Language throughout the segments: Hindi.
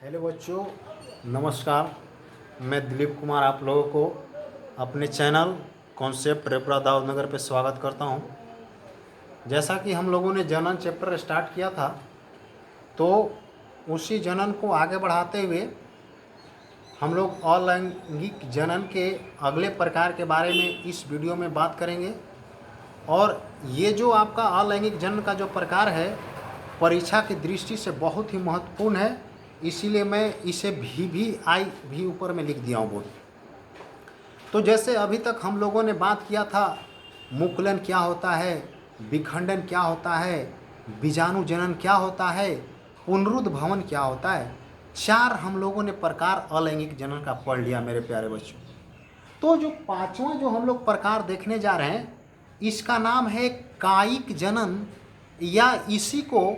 हेलो बच्चों, नमस्कार। मैं दिलीप कुमार आप लोगों को अपने चैनल कॉन्सेप्ट रेपरा दाऊदनगर पे स्वागत करता हूं। जैसा कि हम लोगों ने जनन चैप्टर स्टार्ट किया था, तो उसी जनन को आगे बढ़ाते हुए हम लोग अलैंगिक जनन के अगले प्रकार के बारे में इस वीडियो में बात करेंगे। और ये जो आपका अलैंगिक जनन का जो प्रकार है, परीक्षा की दृष्टि से बहुत ही महत्वपूर्ण है, इसीलिए मैं इसे भी ऊपर में लिख दिया हूँ बोर्ड। तो जैसे अभी तक हम लोगों ने बात किया था, मुकुलन क्या होता है, विखंडन क्या होता है, बीजाणु जनन क्या होता है, पुनरुद्भवन क्या होता है। 4 हम लोगों ने प्रकार अलैंगिक जनन का पढ़ लिया मेरे प्यारे बच्चों। तो जो 5वां जो हम लोग प्रकार देखने जा रहे हैं, इसका नाम है कायिक जनन, या इसी को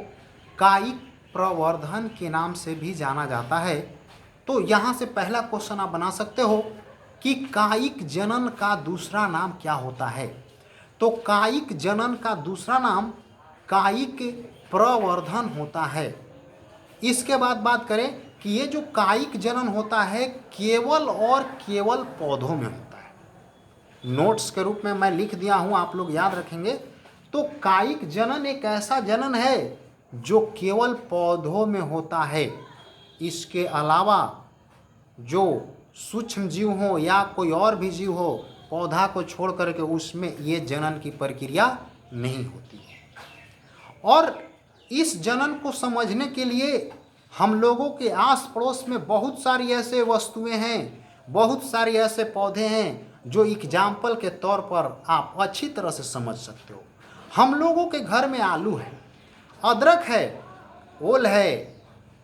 कायिक प्रवर्धन के नाम से भी जाना जाता है। तो यहाँ से पहला क्वेश्चन आप बना सकते हो कि कायिक जनन का दूसरा नाम क्या होता है। तो कायिक जनन का दूसरा नाम कायिक प्रवर्धन होता है। इसके बाद बात करें कि ये जो कायिक जनन होता है केवल और केवल पौधों में होता है। नोट्स के रूप में मैं लिख दिया हूँ, आप लोग याद रखेंगे। तो कायिक जनन एक ऐसा जनन है जो केवल पौधों में होता है। इसके अलावा जो सूक्ष्म जीव हो या कोई और भी जीव हो, पौधा को छोड़ करके उसमें ये जनन की प्रक्रिया नहीं होती है। और इस जनन को समझने के लिए हम लोगों के आस पड़ोस में बहुत सारी ऐसे वस्तुएं हैं, बहुत सारी ऐसे पौधे हैं जो एग्जाम्पल के तौर पर आप अच्छी तरह से समझ सकते हो। हम लोगों के घर में आलू है, अदरक है, ओल है।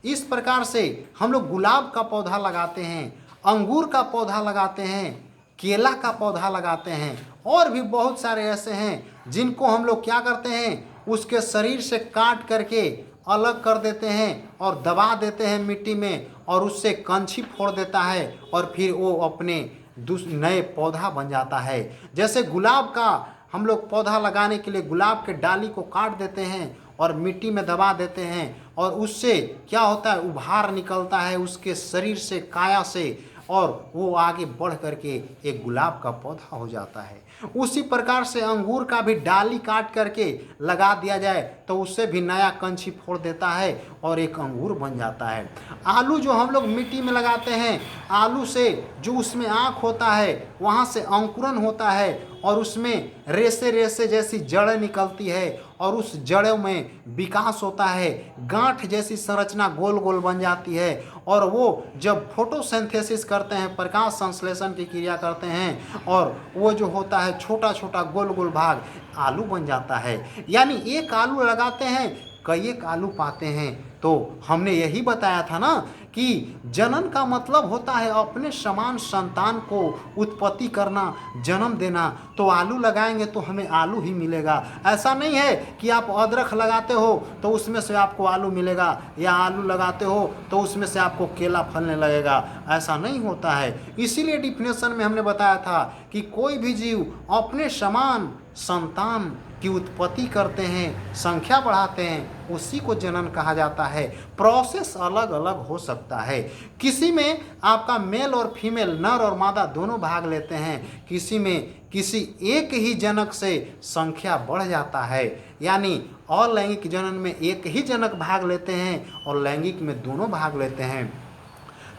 इस प्रकार से हम लोग गुलाब का पौधा लगाते हैं, अंगूर का पौधा लगाते हैं, केला का पौधा लगाते हैं, और भी बहुत सारे ऐसे हैं जिनको हम लोग क्या करते हैं, उसके शरीर से काट करके अलग कर देते हैं और दबा देते हैं मिट्टी में, और उससे कंछी फोड़ देता है और फिर वो अपने नए पौधा बन जाता है। जैसे गुलाब का हम लोग पौधा लगाने के लिए गुलाब के डाली को काट देते हैं और मिट्टी में दबा देते हैं, और उससे क्या होता है, उभार निकलता है उसके शरीर से, काया से, और वो आगे बढ़ करके एक गुलाब का पौधा हो जाता है। उसी प्रकार से अंगूर का भी डाली काट करके लगा दिया जाए तो उससे भी नया कंछी फोड़ देता है और एक अंगूर बन जाता है। आलू जो हम लोग मिट्टी में लगाते हैं, आलू से जो उसमें आँख होता है वहाँ से अंकुरन होता है, और उसमें रेसे रेसे जैसी जड़ें निकलती है, और उस जड़ों में विकास होता है, गांठ जैसी संरचना गोल गोल बन जाती है, और वो जब फोटोसिंथेसिस करते हैं, प्रकाश संश्लेषण की क्रिया करते हैं, और वो जो होता है छोटा छोटा गोल गोल भाग आलू बन जाता है। यानी एक आलू लगाते हैं, कई एक आलू पाते हैं। तो हमने यही बताया था ना कि जनन का मतलब होता है अपने समान संतान को उत्पत्ति करना, जन्म देना। तो आलू लगाएंगे तो हमें आलू ही मिलेगा। ऐसा नहीं है कि आप अदरक लगाते हो तो उसमें से आपको आलू मिलेगा, या आलू लगाते हो तो उसमें से आपको केला फलने लगेगा। ऐसा नहीं होता है। इसीलिए डिफिनेशन में हमने बताया था कि कोई भी जीव अपने समान संतान की उत्पत्ति करते हैं, संख्या बढ़ाते हैं, उसी को जनन कहा जाता है। प्रोसेस अलग अलग हो सकता है। किसी में आपका मेल और फीमेल, नर और मादा दोनों भाग लेते हैं, किसी में किसी एक ही जनक से संख्या बढ़ जाता है। यानी अलैंगिक जनन में एक ही जनक भाग लेते हैं और लैंगिक में दोनों भाग लेते हैं।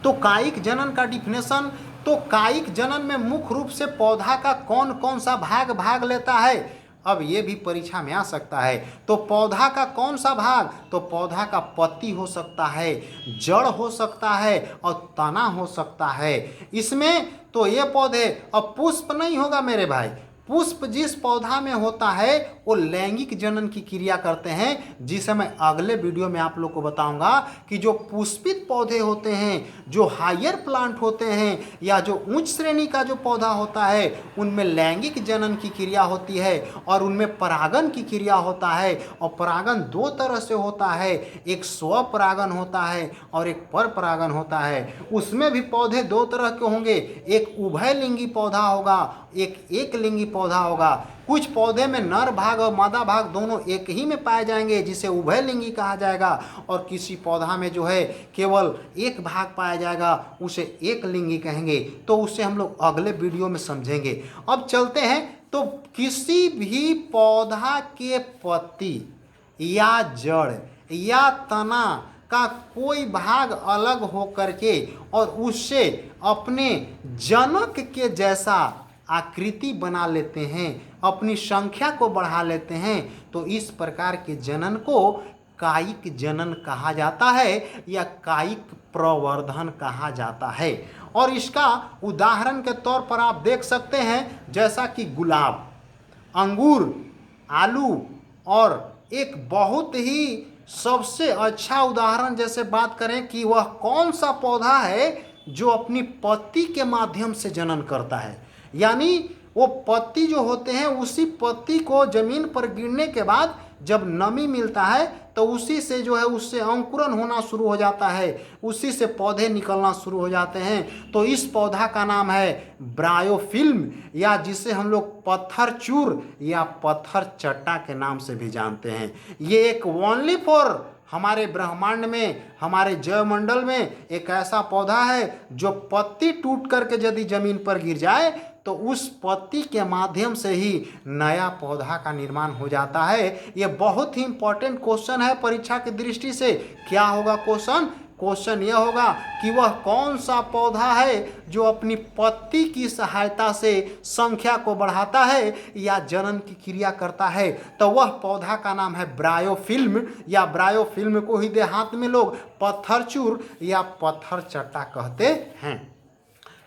तो कायिक जनन का डिफिनेशन, तो कायिक जनन में मुख्य रूप से पौधा का कौन कौन सा भाग लेता है, अब ये भी परीक्षा में आ सकता है। तो पौधा का कौन सा भाग, तो पौधा का पत्ती हो सकता है, जड़ हो सकता है, और तना हो सकता है। इसमें तो ये पौधे, अब पुष्प नहीं होगा मेरे भाई। पुष्प जिस पौधा में होता है वो लैंगिक जनन की क्रिया करते हैं, जिसे मैं अगले वीडियो में आप लोग को बताऊंगा कि जो पुष्पित पौधे होते हैं, जो हायर प्लांट होते हैं, या जो उच्च श्रेणी का जो पौधा होता है, उनमें लैंगिक जनन की क्रिया होती है और उनमें परागन की क्रिया होता है। और परागन 2 तरह से होता है, एक स्वपरागन होता है और एक पर परागन होता है। उसमें भी पौधे 2 तरह के होंगे, एक उभयलिंगी पौधा होगा, एक लिंगी पौधा होगा। कुछ पौधे में नर भाग और मादा भाग दोनों एक ही में पाए जाएंगे, जिसे उभयलिंगी कहा जाएगा। और किसी पौधा में जो है केवल एक भाग पाया जाएगा, उसे एक लिंगी कहेंगे। तो उसे हम लोग अगले वीडियो में समझेंगे। अब चलते हैं, तो किसी भी पौधा के पत्ती या जड़ या तना का कोई भाग अलग होकर के और उससे अपने जनक के जैसा आकृति बना लेते हैं, अपनी संख्या को बढ़ा लेते हैं, तो इस प्रकार के जनन को कायिक जनन कहा जाता है या कायिक प्रवर्धन कहा जाता है। और इसका उदाहरण के तौर पर आप देख सकते हैं, जैसा कि गुलाब, अंगूर, आलू, और एक बहुत ही सबसे अच्छा उदाहरण जैसे बात करें कि वह कौन सा पौधा है जो अपनी पत्ती के माध्यम से जनन करता है। यानी वो पत्ती जो होते हैं, उसी पत्ती को जमीन पर गिरने के बाद जब नमी मिलता है तो उसी से जो है उससे अंकुरन होना शुरू हो जाता है, उसी से पौधे निकलना शुरू हो जाते हैं। तो इस पौधा का नाम है ब्रायोफिल्म, या जिसे हम लोग पत्थर चूर या पत्थर चट्टा के नाम से भी जानते हैं। ये एक ओनली फॉर हमारे ब्रह्मांड में, हमारे जैवमंडल में एक ऐसा पौधा है जो पत्ती टूट करके यदि जमीन पर गिर जाए तो उस पत्ती के माध्यम से ही नया पौधा का निर्माण हो जाता है। ये बहुत ही इंपॉर्टेंट क्वेश्चन है परीक्षा की दृष्टि से। क्या होगा क्वेश्चन? क्वेश्चन यह होगा कि वह कौन सा पौधा है जो अपनी पत्ती की सहायता से संख्या को बढ़ाता है या जनन की क्रिया करता है। तो वह पौधा का नाम है ब्रायोफिल्म, या ब्रायोफिल्म को ही देहात में लोग पत्थर चूर या पत्थर चट्टा कहते हैं।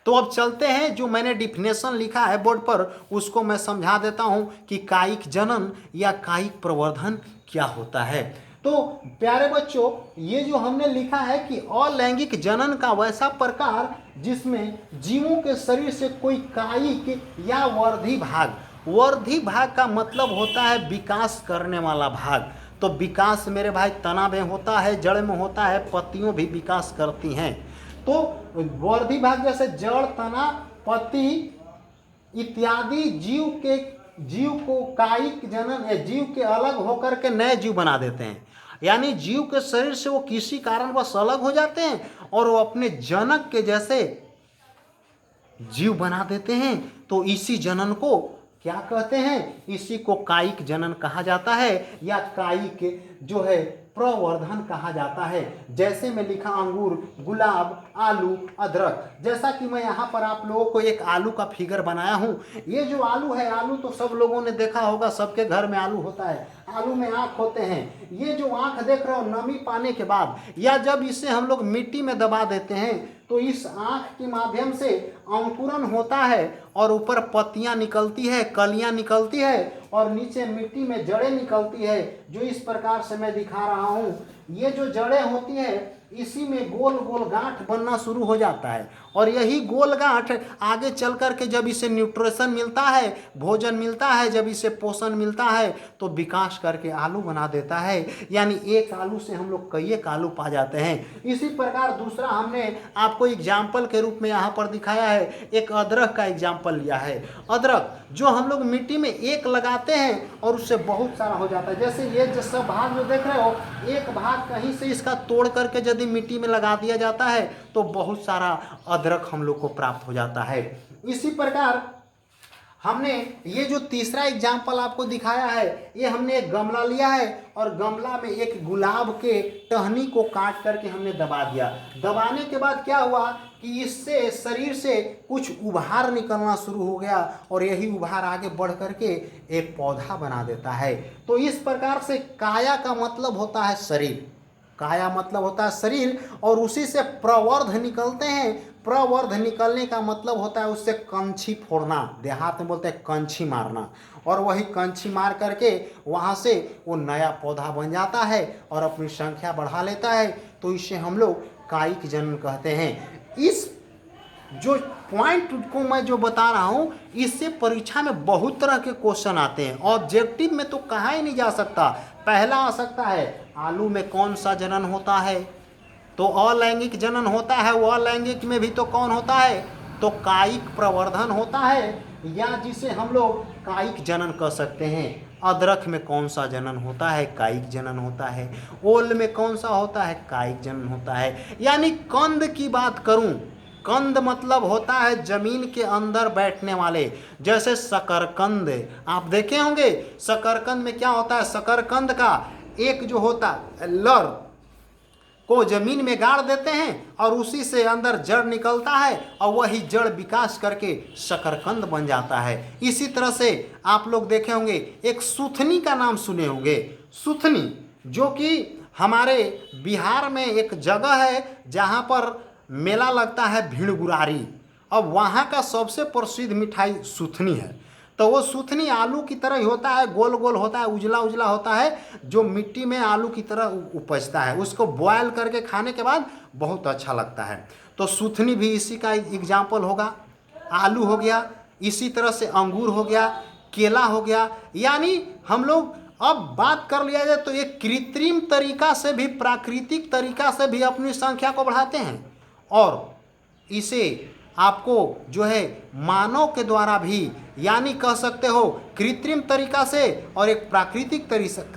तो अब चलते हैं, जो मैंने डिफिनेशन लिखा है बोर्ड पर उसको मैं समझा देता हूं कि कायिक जनन या कायिक प्रवर्धन क्या होता है। तो प्यारे बच्चों, ये जो हमने लिखा है कि अलैंगिक जनन का वैसा प्रकार जिसमें जीवों के शरीर से कोई कायिक या वर्धी भाग, वर्धी भाग का मतलब होता है विकास करने वाला भाग। तो विकास मेरे भाई तना में होता है, जड़ में होता है, पत्तियों भी विकास करती हैं। तो वर्धी भाग जैसे जड़, तना, पत्ती इत्यादि जीव को कायिक जनन या जीव के अलग होकर के नए जीव बना देते हैं। यानी जीव के शरीर से वो किसी कारणवश अलग हो जाते हैं और वो अपने जनक के जैसे जीव बना देते हैं। तो इसी जनन को क्या कहते हैं? इसी को कायिक जनन कहा जाता है या कायिक जो है प्रवर्धन कहा जाता है। जैसे मैं लिखा अंगूर, गुलाब, आलू, अदरक। जैसा कि मैं यहाँ पर आप लोगों को एक आलू का फिगर बनाया हूँ। ये जो आलू है, आलू तो सब लोगों ने देखा होगा, सबके घर में आलू होता है। आलू में आँख होते हैं। ये जो आँख देख रहे हो, नमी पाने के बाद या जब इसे हम लोग मिट्टी में दबा देते हैं तो इस आँख के माध्यम से अंकुरन होता है और ऊपर पत्तियां निकलती है, कलियां निकलती है और नीचे मिट्टी में जड़ें निकलती है, जो इस प्रकार से मैं दिखा रहा हूँ। ये जो जड़ें होती हैं इसी में गोल गोल गांठ बनना शुरू हो जाता है और यही गोल गांठ आगे चल कर के जब इसे न्यूट्रिशन मिलता है, भोजन मिलता है, जब इसे पोषण मिलता है तो विकास करके आलू बना देता है। यानी एक आलू से हम लोग कई एक आलू पा जाते हैं। इसी प्रकार दूसरा हमने आपको एग्जाम्पल के रूप में यहाँ पर दिखाया है, एक अदरक का एग्जाम्पल लिया है। अदरक जो हम लोग मिट्टी में एक लगाते हैं और उससे बहुत सारा हो जाता है। जैसे ये जो सब भाग जो देख रहे हो, एक भाग कहीं से इसका तोड़ करके यदि मिट्टी में लगा दिया जाता है तो बहुत सारा अदरक हम लोग को प्राप्त हो जाता है। इसी प्रकार हमने ये जो तीसरा एग्जाम्पल आपको दिखाया है, ये हमने एक गमला लिया है और गमला में एक गुलाब के टहनी को काट करके हमने दबा दिया। दबाने के बाद क्या हुआ कि इससे शरीर से कुछ उभार निकलना शुरू हो गया और यही उभार आगे बढ़ करके एक पौधा बना देता है। तो इस प्रकार से काया का मतलब होता है शरीर, काया मतलब होता है शरीर, और उसी से प्रवर्ध निकलते हैं। प्रवर्ध निकलने का मतलब होता है उससे कंछी फोड़ना, देहात में बोलते हैं कंछी मारना, और वही कंछी मार करके वहाँ से वो नया पौधा बन जाता है और अपनी संख्या बढ़ा लेता है। तो इसे हम लोग कायिक जनन कहते हैं। इस जो पॉइंट को मैं जो बता रहा हूँ, इससे परीक्षा में बहुत तरह के क्वेश्चन आते हैं। ऑब्जेक्टिव में तो कहा ही नहीं जा सकता। पहला आ सकता है आलू में कौन सा जनन होता है, तो अलैंगिक जनन होता है। वो अलैंगिक में भी तो कौन होता है, तो कायिक प्रवर्धन होता है। या जिसे हम लोग कायिक जनन कह सकते हैं। अदरक में कौन सा जनन होता है? कायिक जनन होता है। ओल में कौन सा होता है? कायिक जनन होता है। यानी कंद की बात करूं, कंद मतलब होता है जमीन के अंदर बैठने वाले, जैसे शकरकंद आप देखे होंगे। शकरकंद में क्या होता है? शकरकंद का एक जो होता है लर को जमीन में गाड़ देते हैं और उसी से अंदर जड़ निकलता है और वही जड़ विकास करके शकरकंद बन जाता है। इसी तरह से आप लोग देखे होंगे, एक सुथनी का नाम सुने होंगे। सुथनी जो कि हमारे बिहार में एक जगह है जहाँ पर मेला लगता है भिड़गुरारी, और वहाँ का सबसे प्रसिद्ध मिठाई सुथनी है। तो वो सुथनी आलू की तरह ही होता है, गोल गोल होता है, उजला उजला होता है, जो मिट्टी में आलू की तरह उपजता है। उसको बॉयल करके खाने के बाद बहुत अच्छा लगता है। तो सुथनी भी इसी का एग्जाम्पल होगा। आलू हो गया, इसी तरह से अंगूर हो गया, केला हो गया। यानी हम लोग अब बात कर लिया जाए तो एक कृत्रिम तरीका से भी, प्राकृतिक तरीका से भी अपनी संख्या को बढ़ाते हैं, और इसे आपको जो है मानव के द्वारा भी, यानी कह सकते हो कृत्रिम तरीका से और एक प्राकृतिक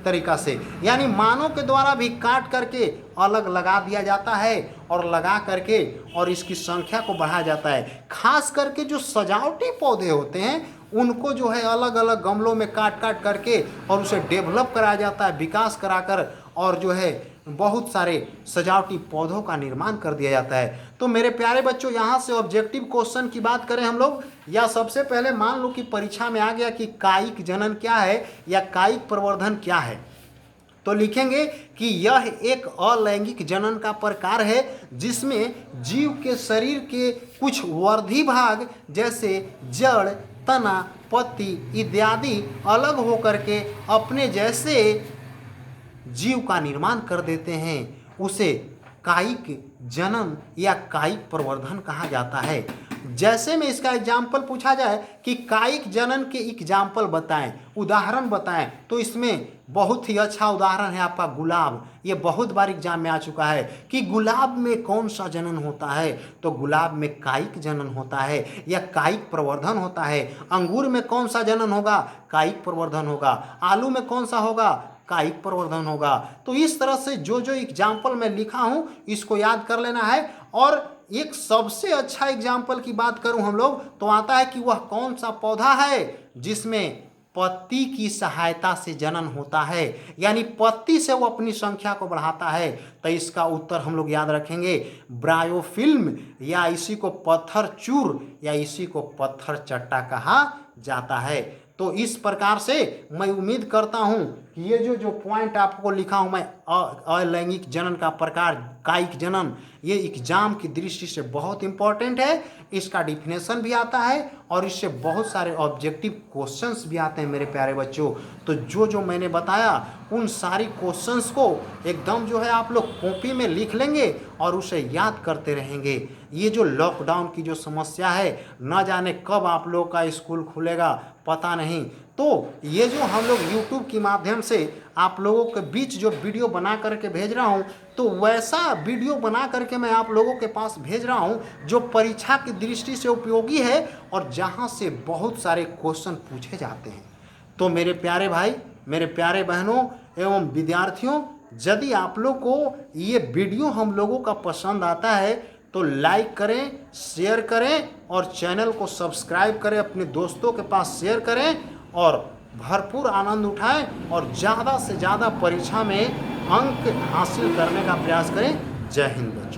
तरीका से, यानी मानव के द्वारा भी काट करके अलग लगा दिया जाता है और लगा करके और इसकी संख्या को बढ़ाया जाता है। खास करके जो सजावटी पौधे होते हैं उनको जो है अलग अलग गमलों में काट काट करके और उसे डेवलप कराया जाता है, विकास कराकर, और जो है बहुत सारे सजावटी पौधों का निर्माण कर दिया जाता है। तो मेरे प्यारे बच्चों, यहाँ से ऑब्जेक्टिव क्वेश्चन की बात करें हम लोग, या सबसे पहले मान लो कि परीक्षा में आ गया कि कायिक जनन क्या है या कायिक प्रवर्धन क्या है, तो लिखेंगे कि यह एक अलैंगिक जनन का प्रकार है जिसमें जीव के शरीर के कुछ वर्धी भाग जैसे जड़, तना, पत्ती इत्यादि अलग होकर के अपने जैसे जीव का निर्माण कर देते हैं। उसे कायिक जनन या कायिक प्रवर्धन कहा जाता है। जैसे में इसका एग्जाम्पल पूछा जाए कि कायिक जनन के एग्जाम्पल बताएं, उदाहरण बताएं, तो इसमें बहुत ही अच्छा उदाहरण है आपका गुलाब। ये बहुत बार एग्जाम में आ चुका है कि गुलाब में कौन सा जनन होता है, तो गुलाब में कायिक जनन होता है या कायिक प्रवर्धन होता है। अंगूर में कौन सा जनन होगा? कायिक प्रवर्धन होगा। आलू में कौन सा होगा? कायिक प्रवर्धन होगा। तो इस तरह से जो जो एग्जाम्पल मैं लिखा हूँ इसको याद कर लेना है। और एक सबसे अच्छा एग्जाम्पल की बात करूं हम लोग तो आता है कि वह कौन सा पौधा है जिसमें पत्ती की सहायता से जनन होता है, यानी पत्ती से वो अपनी संख्या को बढ़ाता है। तो इसका उत्तर हम लोग याद रखेंगे ब्रायोफिल्म, या इसी को पत्थर चूर या इसी को पत्थर चट्टा कहा जाता है। तो इस प्रकार से मैं उम्मीद करता हूं कि ये जो पॉइंट आपको लिखा हूं मैं, अलैंगिक जनन का प्रकार, कायिक जनन, ये एग्जाम की दृष्टि से बहुत इंपॉर्टेंट है। इसका डिफिनेशन भी आता है और इससे बहुत सारे ऑब्जेक्टिव क्वेश्चंस भी आते हैं मेरे प्यारे बच्चों। तो जो मैंने बताया उन सारी क्वेश्चंस को एकदम जो है आप लोग कॉपी में लिख लेंगे और उसे याद करते रहेंगे। ये जो लॉकडाउन की जो समस्या है, न जाने कब आप लोग का स्कूल खुलेगा पता नहीं, तो ये जो हम लोग YouTube के माध्यम से आप लोगों के बीच जो वीडियो बना करके भेज रहा हूँ, तो वैसा वीडियो बना करके मैं आप लोगों के पास भेज रहा हूँ जो परीक्षा की दृष्टि से उपयोगी है और जहाँ से बहुत सारे क्वेश्चन पूछे जाते हैं। तो मेरे प्यारे भाई, मेरे प्यारे बहनों एवं विद्यार्थियों, यदि आप लोग को ये वीडियो हम लोगों का पसंद आता है तो लाइक करें, शेयर करें और चैनल को सब्सक्राइब करें, अपने दोस्तों के पास शेयर करें और भरपूर आनंद उठाएं और ज़्यादा से ज़्यादा परीक्षा में अंक हासिल करने का प्रयास करें। जय हिंद बच्चों।